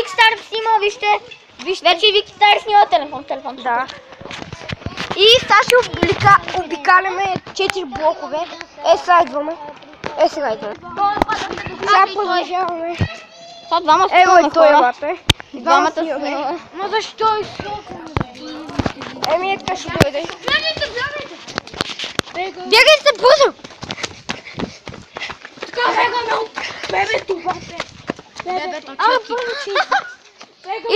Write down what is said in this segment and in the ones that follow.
Викстар снима, вижте. Вече Викстар снима телефон. Да. И сега ще обикаляме 4 блокове. Сега идваме. Сега продължаваме. Това двама Ево снимаме и той хора. лапе. Двамата снимаме. Ма защо Еми така ще дойде. Бягайте бързо! Така бегаме от бебето, бабе. Бебето,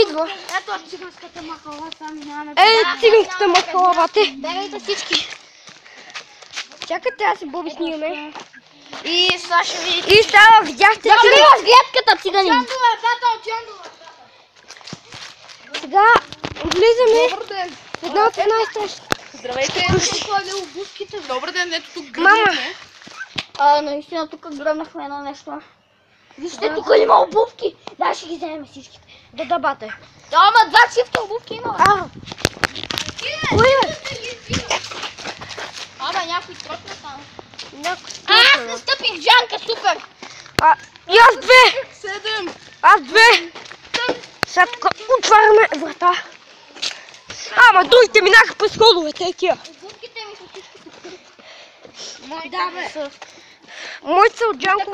Идва. ето циганската махала, сами нямаме. Циганската махала, бате. Бегайте всички. Чакайте, аз и Боби снимаме. И сега ще видите. И сега видяхте, че Закрива с гледката, цигани. Чандова, тата, сега влизаме Добър ден. в една от най-страшни. Здравейте. Обувките. Добър ден, ето тук Мама. гръбнахме. Наистина тук гръбнахме едно нещо. Вижте, тук има обувки. Да, ще ги вземем всичките. Да, бате. Да, ама два чифта обувки има. Кой е? Абе, някой тръпна там. Някой Аз настъпих Жанка, супер. И аз две! 7. Аз две! Сега тук отваряме врата. Ама другите минаха по сходовете, такива. Обувките ми са всички. Да, бе. Моите са от Джанко.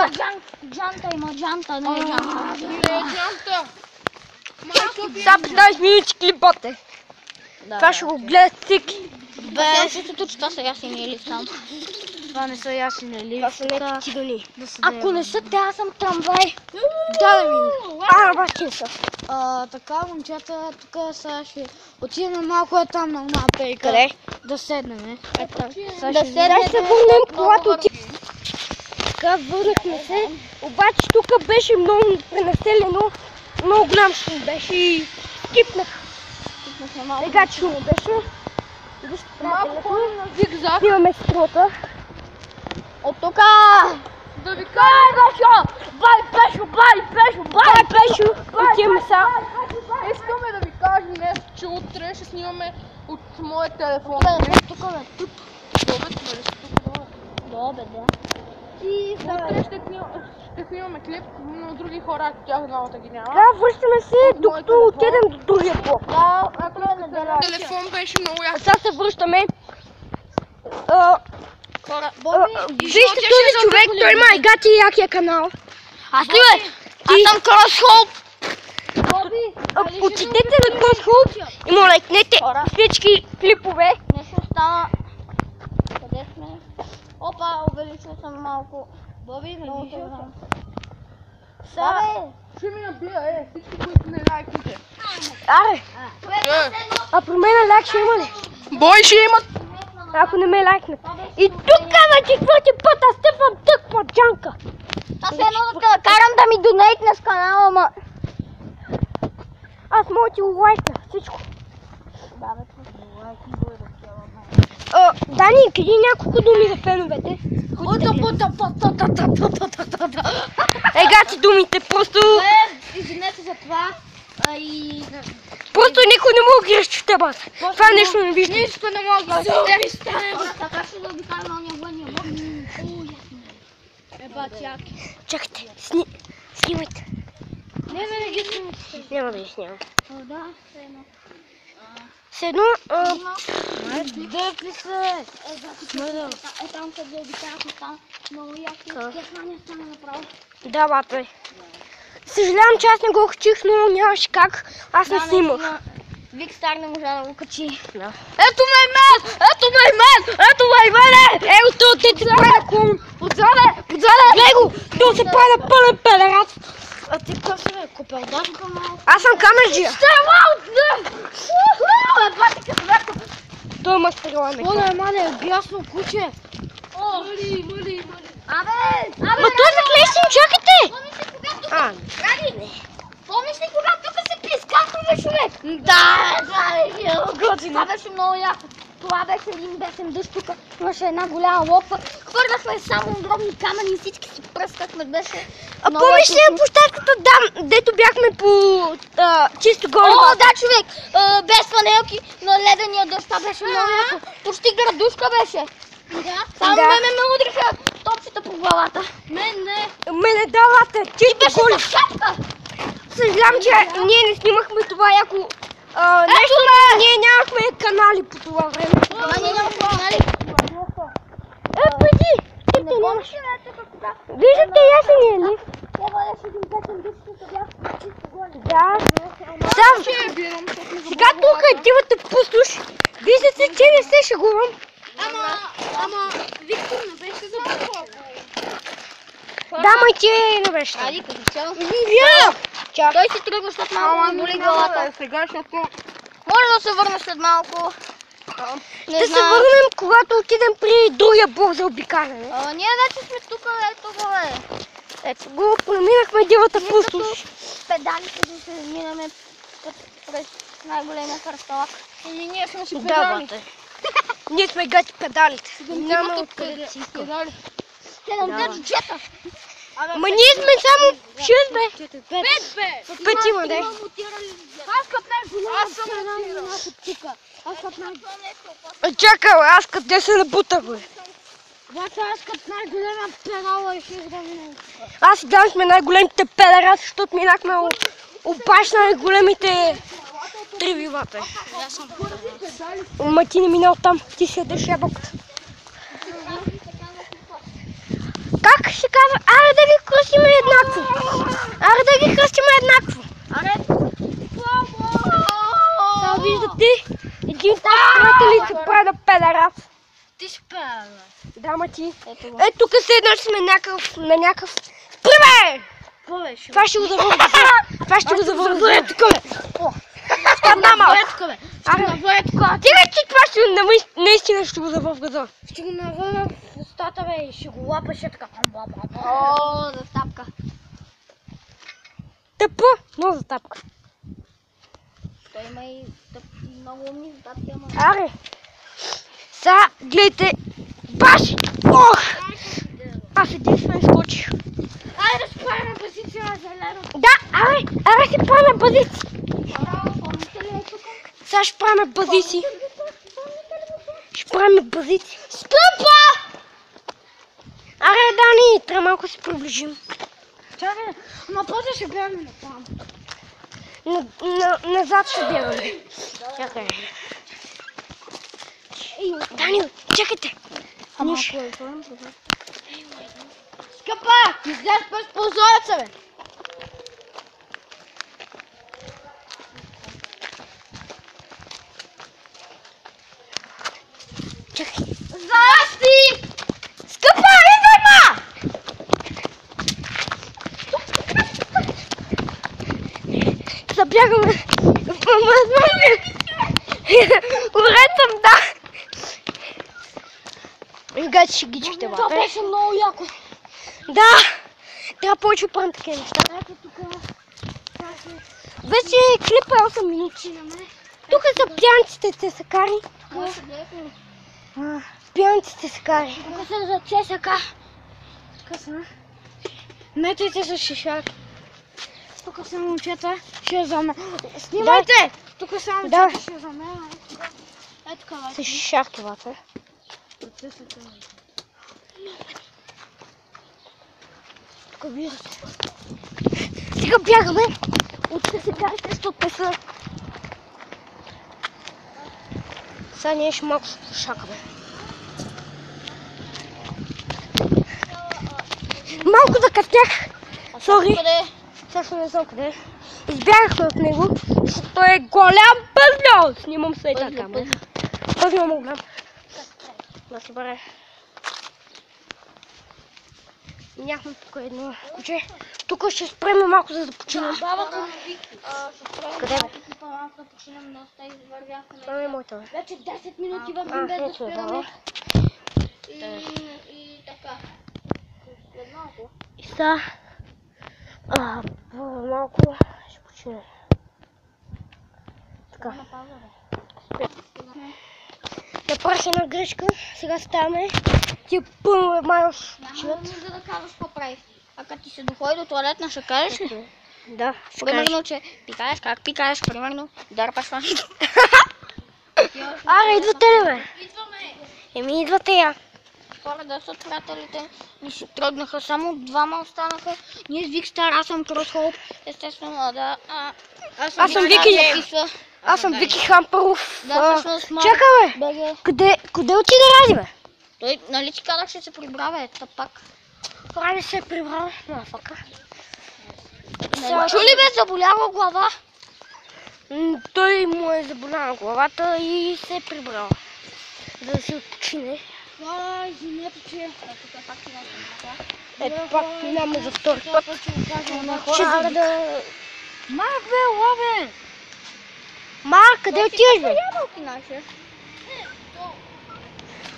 Джанта има, джанта, не е джанта. Не е джанта. Сега 15 минути клип, бате. Това ще го гледат всеки. Бе, същото, че това са ясни или сам. Това не са ясни, нали? Това са не цигани. Ако не са те, аз съм трамвай. Да, да видим. Обаче не са. Така, момчета, тук сега ще отидем малко там на една пейка. Къде? Да седнем. Да се върнем, когато отидем. Така, върнахме се. Обаче тук беше много пренаселено. Много голям шум беше и скипнах. Сега шум беше. Малко ходим на зигзаг. Снимаме стрелата. От тука! Да ви кажа. Бай, Пешо! Отиваме сега. Искаме да ви кажем нещо, че утре ще снимаме от моя телефон. Тук, бе. Добре, нали си тук? Добре, да. И утре ще снимаме клип, но други хора, ако тях двамата ги няма. Сега връщаме се, докато отидем до другия блок. Да, ако е неделя. Телефон беше много яко. Сега се връщаме. Хора, Вижте този човек, той има и гати и якия канал. Аз ли бе? Аз съм Кросхолп. Отидете на Кросхолп и му лайкнете всички клипове. Нещо стана. Къде сме? Опа, увеличил съм малко. Боби, не Много виждам. тъжно. Сега, Ще ми набия, всички, които не лайкните. Аре, а при мен лайк ще има ли? Бой ще имат. Ако не ме лайкнат. И тук на четвърти път аз стъпвам тъква Джанка. аз е едно да карам да ми донейтне с канала, ама... Аз мога ти го лайкна всичко. Да, бе, Дани, къде няколко думи за феновете? Ега ти думите, просто извинете за това. И... Просто никой не мога да ги разчете, бас. Това нещо не виждам. Нищо не мога да ми стане. Така ще да обикалим ония военния блок. Ебать яки. Чакайте, снимайте. Не ги снимате. Няма да ги снимам. Да, все едно. С едно, Дъпли се. Там къде обикаляхме там. Много яки. Кефания стана направо. да, бате. Съжалявам, че аз не го качих, но нямаше как. Аз не снимах. Викстар не можа да го качи. Ето мен! Ето мен! Ето, те се прави на клон. Подзаде! Гледай го, то се прави на пълен пелерат. А ти какво си бе? Копелдашка малко? Аз съм камерджия. Той има стрела ме. Оле, мале, бясно куче. Мали. Ма той заклещен, чакайте! Помниш ли когато тук се плескахме, човек? Да, Това беше много яко. Това беше един бесен дъжд тук. Имаше една голяма лопа. Хвърляхме само огромни камъни и всички си пръскахме. Беше А много помниш ли епично. на площадката, дето бяхме по чисто горе? О, да, човек! Без фанелки на ледения дъжд. Това беше много яко. Почти градушка беше. Само Да. ме удриха топчета по главата. Мен не. Мене далата, чисто Беше горе. с капка. съжалявам, че ние не снимахме това яко нещо, ние нямахме канали по това време. Ние нямахме канали. Преди! Ти Не нямаш. помниш ли тук? Виждате ясен е, ли? Трябва да ще един песен дишки, сега чисто голи. Да. Сега тук е дивата пустош. Виждате, че не се шегувам. Ама, Виктор не беше за малко. Да, май ти не беше. Айди, като цяло. Чак. Той си тръгва след малко, ми боли главата. Сега, защото... Може да се върне след малко. Не Ще се знам. върнем, когато отидем при другия блок за обикаляне. Ние вече сме тук, ето го е. Ето го, преминахме дивата пустош. Педалите да се минаме през най-големия кръсталак. Ние сме си Да, педали. бате. Ние сме гати педалите. Няма Няма откъде си искам. педали. Седемте джета. Ма ние сме само 6 бе. 5 бе! Петима, да. Аз като най-голяма Аз съм монтирал. Аз като Чакай, аз къде се набутах, бе. аз като най-голяма перала и ще да минем. Аз и Dan сме най-големите педера, защото минахме опашна най-големите три вивата. Ма ти не минал там, ти си ядеш ябълката. Как ще казва? Аре да ги кръстиме еднакво. Аре да ги кръстиме еднакво. Сега виждате, един от приятели се прави да педерас. Ти си перала. Да, ма ти. Ето го. Тук седнаш сме на някакъв... Спри, бе! Това ще го завърна. Това ще го завърна. Тук, бе. Стана малко. Тига, че това ще наистина ще го завърна в газа. Ще го навърна в устата, бе, и ще го лапаше така. О, застапка. Тъпа, но за тапка. Той има и много умни задатки, ама... Аре. Сега, гледайте. Баш! Ох! Аз единствено изкочих. Айде да спараме позиция на зелено. Да, аре си правим базици. Сега ще правим базици. Ще правим базици. Стъпа! Аре, Дани, трябва малко се приближим. Чакай, ама после ще гледаме на там. Назад ще бягаме. Чакай. Дани, чакайте. Нищо. Скъпа, излез без прозореца, бе. Чакай. Здрасти! Скъпа, идвай, ма! Забягаме. Уред съм, да. Гати ще гичките, Това бе. беше много яко. Да. Трябва повече да правим такива неща. Ето тук. Вече клипа е 8 минути. Тук са пиянците те са кари. Пиянците са кари. Тук са за ЦСК. Късна. Метрите са шишаки. Тук са момчета. Ще за мен. Снимайте! Тук са момчета. Ще за мен. Ето така, Са шишаки, бате. Тук виждате. Сега бягаме. От ЦСК-рите, защото те са... Сега ние ще малко се шакаме. Малко закъснях. Сори. Също не знам къде. Избягахме от него, защото той е голям пъзлял. Снимам се и така. Пъзлял му голям. Да се бъде. Нямахме тук едно куче. Тук ще спреме малко за да починем. Бабата ми Къде бе? малко да починем доста и вървяхме. Това не е моята, бе. Вече 10 минути вървим без да ето е, спираме. да. И така. След малко. И сега... малко ще починем. Така. Направих една грешка. Сега ставаме. Ти пълно майош Няма нужда да казваш какво правиш. А като ти се доходи до туалетна, ще кажеш ли? Да, ще кажа. Примерно, че пикаеш, как пикаеш, примерно, дърпаш вашето. Аре, идвате ли, бе? Идваме! Еми, идвате я. Хора, да са приятелите ни си тръгнаха, само двама останаха. Ние с Викстар, аз съм Кросхоп, естествено, да. Аз съм Вики. Аз съм Вики Хампаров. Да, всъщност, Чакай, бе! Къде отиде Ради, бе? Той, нали ти казах, ще се прибра, бе, пак. Ради се е прибрал, мафака. Чули, бе, заболява глава? Той му е заболяла главата и се е прибрал. За да си отпочине. Извинете, че... Ето пак минаме за втори път. Ще да... Марк, бе, лаве! Марк, къде отиваш, бе? Ябълки наши.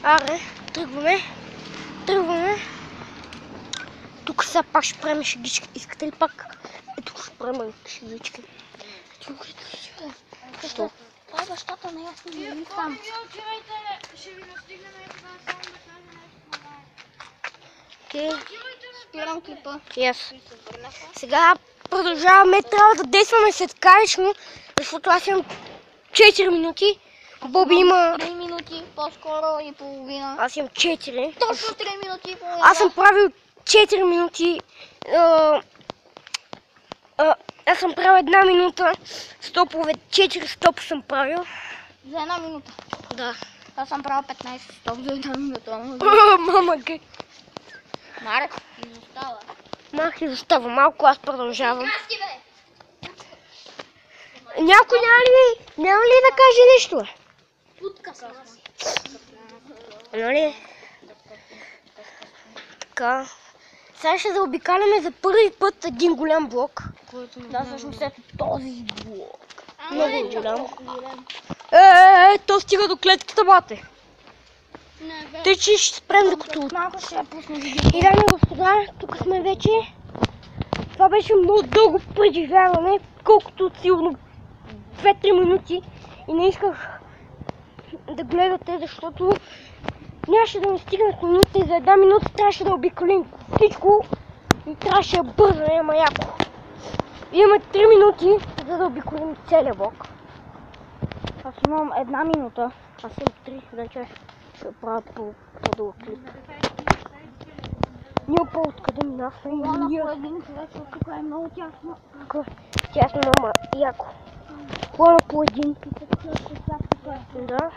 Аре, тръгваме. Тук сега пак ще правим шегички. Искате ли пак? Ето ще правим шегички. Що? Това е бащата на ясно да ми там. Ще ви настигнем и това само да кажем нещо. Окей. Спирам клипа. Yes. Сега продължаваме. Трябва да действаме светкавично, защото аз имам 4 минути. Боби има... 3 минути, по-скоро и половина. Аз имам 4. Точно 3 минути и половина. Аз съм правил 4 минути. Аз съм правил 1 минута. Стопове, 4 стопа съм правил. За 1 минута. Да. Аз съм правил 15 стоп за 1 минута. Мама, гей. Марк, изостава. Марк изостава малко, аз продължавам. Краски, бе! Някой няма ли да каже нещо, бе? Путка съм. Нали? Така. Сега ще заобикаляме за първи път един голям блок. Да, всъщност ето този блок. Много голям. То стига до клетката, бате. Тъй, че ще спрем докато... Малко ще я пусна видео. И дами и господа, тук сме вече. Това беше много дълго преживяване, колкото сигурно 2-3 минути. И не исках да гледате, защото нямаше да ми стигнат минута и за 1 минута трябваше да обиколим всичко и трябваше да бързаме, ама яко. Имаме 3 минути, за да обиколим целия блок. Аз имам 1 минута. Аз имам 3, значи ще правя по-дълъг клип. Няма по-откъде минахме и ние. По един човек, защото тук е много тясно. Тясно, ама яко. Плана по един. Да.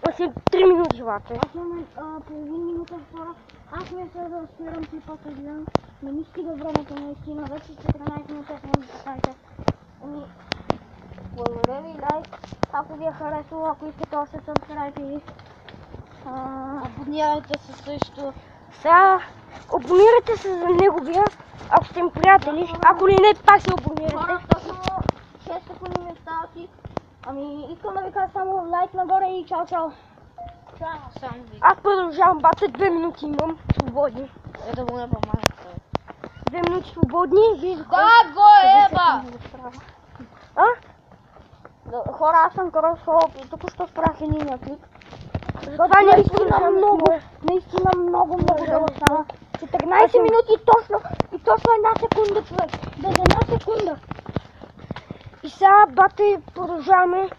Аз имам 3 минути живата. Аз имам половин минута хора. Аз не се да спирам клипа да гледам. Не ми стига времето наистина. Вече 14 минути може да кажете. Благодаря ви, лайк. Ако ви е харесало, ако искате още subscribe и абонирайте се също. Сега абонирайте се за неговия, ако сте им приятели. Ако ли не, пак се абонирайте. Хора, точно 6 секунди ми остават. Ами, искам да ви кажа само лайк нагоре и чао, чао. Само ви. Аз продължавам, бате, 2 минути имам свободни. Да го не помага. 2 минути свободни. Да, го еба! Хора, аз съм Кросхоп и току-що спрях единия клип. Това наистина много дълго стана. 14 минути и точно 1 секунда, човек. Без 1 секунда. И сега, бате, продължаваме.